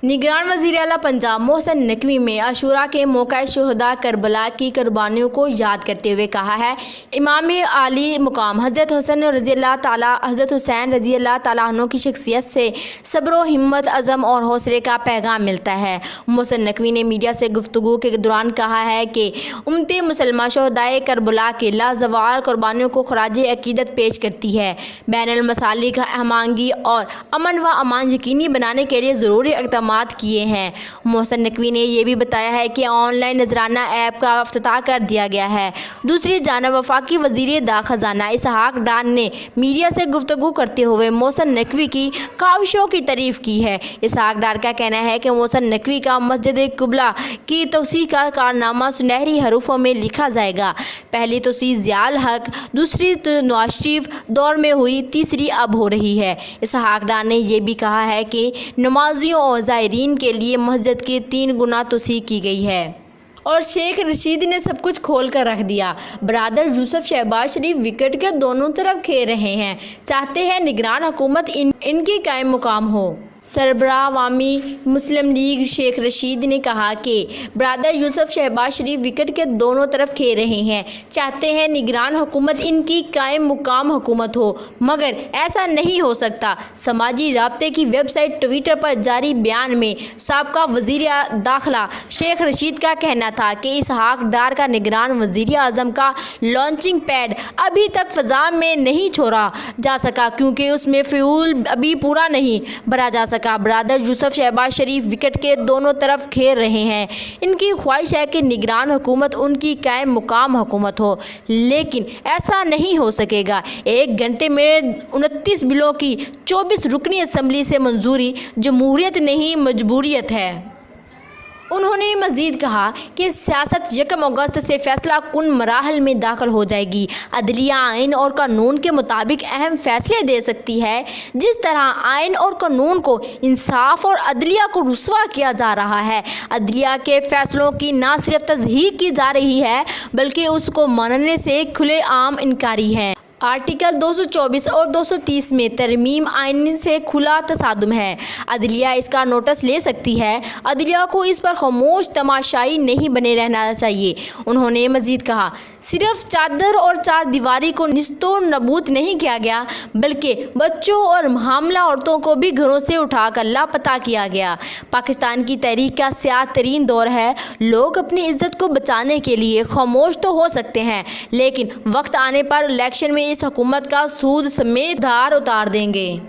निगरान वज़ीर आला पंजाब मोहसिन नकवी में आशूरा के मौका शुहदा करबला की कुर्बानियों को याद करते हुए कहा है, इमाम आली मुकाम हज़रत हुसैन रज़ी अल्लाह ताला अन्हु की शख्सियत से सब्र हिम्मत अज़म और हौसले का पैगाम मिलता है। मोहसिन नकवी ने मीडिया से गुफ्तगू के दौरान कहा है कि उम्मत मुसलमान शुहदाए करबला के लाजवाल कुर्बानियों को खराज अकीदत पेश करती है। बैनुल मसालिक हमआहंगी और अमन व अमान यकीनी बनाने के लिए ज़रूरी इक़दाम किए हैं। मोहसिन नकवी ने यह भी बताया है कि ऑनलाइन नजराना ऐप का इफ्तिताह कर दिया गया है। दूसरी जानब वफाकी वज़ीर दा खजाना इसहाक डार ने मीडिया से गुफ्तगू करते हुए मोहसिन नकवी की काविशों की तारीफ की है। इसहाक डार का कहना है कि मोहसिन नकवी का मस्जिद कुबला की तोसी का कारनामा सुनहरी हरूफों में लिखा जाएगा। पहली तोसी ज़ियाल हक, दूसरी नवाज शरीफ दौर में हुई, तीसरी अब हो रही है। इसहाक डार ने यह भी कहा है कि नमाजियों और ज़ायरीन के लिए मस्जिद की 3 गुना तोसी की गई है और शेख रशीद ने सब कुछ खोल कर रख दिया। ब्रादर यूसुफ शहबाज शरीफ विकेट के दोनों तरफ खेल रहे हैं, चाहते हैं निगरान हुकूमत इनकी कायम मुकाम हो। सरबराह अवामी मुस्लिम लीग शेख रशीद ने कहा कि ब्रादर यूसुफ शहबाज शरीफ विकेट के दोनों तरफ खेल रहे हैं, चाहते हैं निगरान हुकूमत इनकी कायम मुकाम हुकूमत हो, मगर ऐसा नहीं हो सकता। समाजी राब्ते की वेबसाइट ट्विटर पर जारी बयान में साबका वज़ीर दाखिला शेख रशीद का कहना था कि इसहाक डार का निगरान वज़ीर आज़म का लॉन्चिंग पैड अभी तक फ़ज़ा में नहीं छोड़ा जा सका क्योंकि उसमें फ्यूल अभी पूरा नहीं भरा जा सका। ब्रादर यूसुफ शहबाज शरीफ विकेट के दोनों तरफ खेल रहे हैं, इनकी ख्वाहिश है कि निगरान हुकूमत उनकी कायम मुकाम हुकूमत हो, लेकिन ऐसा नहीं हो सकेगा। 1 घंटे में 29 बिलों की 24 रुकनी असम्बली से मंजूरी जमहूरियत नहीं मजबूरियत है। उन्होंने मज़ीद कहा कि सियासत 1 अगस्त से फैसला कुन मराहल में दाखिल हो जाएगी। अदलिया आइन और कानून के मुताबिक अहम फैसले दे सकती है। जिस तरह आइन और कानून को इंसाफ और अदलिया को रुस्वा किया जा रहा है, अदलिया के फैसलों की न सिर्फ तज़हीक की जा रही है बल्कि उसको मानने से खुलेआम इनकारी है। आर्टिकल 224 और 230 में तरमीम आइन से खुला तसादुम है। अदलिया इसका नोटिस ले सकती है। अदलिया को इस पर खामोश तमाशाई नहीं बने रहना चाहिए। उन्होंने मज़ीद कहा, सिर्फ चादर और चार दीवारी को निस्तो नबूद नहीं किया गया बल्कि बच्चों और हामला औरतों को भी घरों से उठाकर लापता किया गया। पाकिस्तान की तहरीक का स्याह तरीन दौर है। लोग अपनी इज्जत को बचाने के लिए खामोश तो हो सकते हैं, लेकिन वक्त आने पर इलेक्शन में इस हुकूमत का सूद समेत धार उतार देंगे।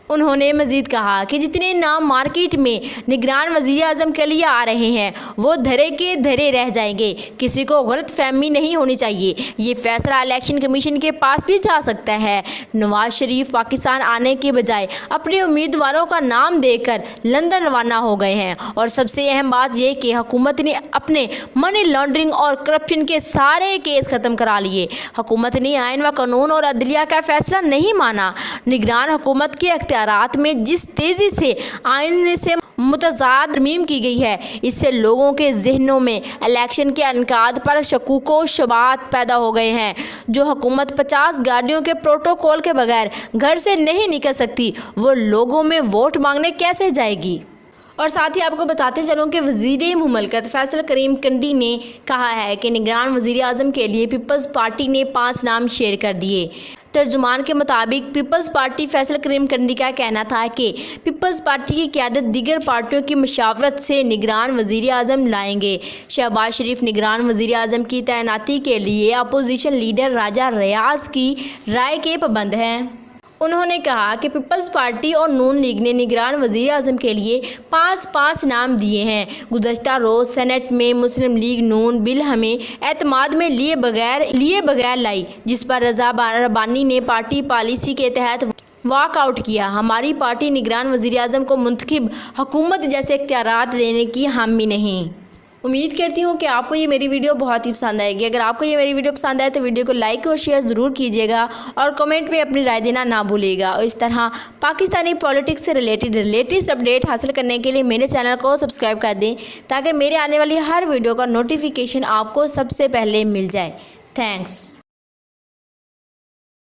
उन्होंने मज़ीद कहा कि जितने नाम मार्केट में निगरान वज़ीर आज़म के लिए आ रहे हैं वो धरे के धरे रह जाएंगे। किसी को गलत फहमी नहीं होनी चाहिए। ये फैसला इलेक्शन कमीशन के पास भी जा सकता है। नवाज शरीफ पाकिस्तान आने के बजाय अपने उम्मीदवारों का नाम देकर लंदन रवाना हो गए हैं और सबसे अहम बात यह कि हुकूमत ने अपने मनी लॉन्ड्रिंग और करप्शन के सारे केस ख़त्म करा लिए। हुकूमत ने आइन व कानून और अदलिया का फैसला नहीं माना। निगरान हुकूमत के रात में जिस तेज़ी से आइन से मुतज़ाद तरमीम की गई है, इससे लोगों के जहनों में इलेक्शन के इनकाद पर शकूक व शुबहात पैदा हो गए हैं। जो हुकूमत 50 गाड़ियों के प्रोटोकॉल के बगैर घर से नहीं निकल सकती, वो लोगों में वोट मांगने कैसे जाएगी। और साथ ही आपको बताते चलूँ कि वज़ीर मुमलकत फैसल करीम कंडी ने कहा है कि निगरान वज़ीर आज़म के लिए पीपल्स पार्टी ने 5 नाम शेयर कर दिए। तर्जुमान के मुताबिक पीपल्स पार्टी फैसल करीम कंडी का कहना था कि पीपल्स पार्टी की क़यादत दीगर पार्टियों की मशावरत से निगरान वज़ीर आज़म लाएंगे। शहबाज शरीफ निगरान वज़ीर आज़म की तैनाती के लिए अपोजिशन लीडर राजा रियाज की राय के पाबंद हैं। उन्होंने कहा कि पीपल्स पार्टी और नून लीग ने निगरान वज़ीर आज़म के लिए 5 नाम दिए हैं। गुज़श्ता रोज़ सेनेट में मुस्लिम लीग नून बिल हमें एतमाद में लिए बगैर लाई, जिस पर रज़ा रब्बानी ने पार्टी पॉलिसी के तहत वॉकआउट किया। हमारी पार्टी निगरान वज़ीर आज़म को मुंतखब हुकूमत जैसे इख्तियारात देने की हामी नहीं। उम्मीद करती हूँ कि आपको ये मेरी वीडियो बहुत ही पसंद आएगी। अगर आपको ये मेरी वीडियो पसंद आए तो वीडियो को लाइक और शेयर ज़रूर कीजिएगा और कमेंट में अपनी राय देना ना भूलिएगा। और इस तरह पाकिस्तानी पॉलिटिक्स से रिलेटेड लेटेस्ट अपडेट हासिल करने के लिए मेरे चैनल को सब्सक्राइब कर दें ताकि मेरे आने वाली हर वीडियो का नोटिफिकेशन आपको सबसे पहले मिल जाए। थैंक्स।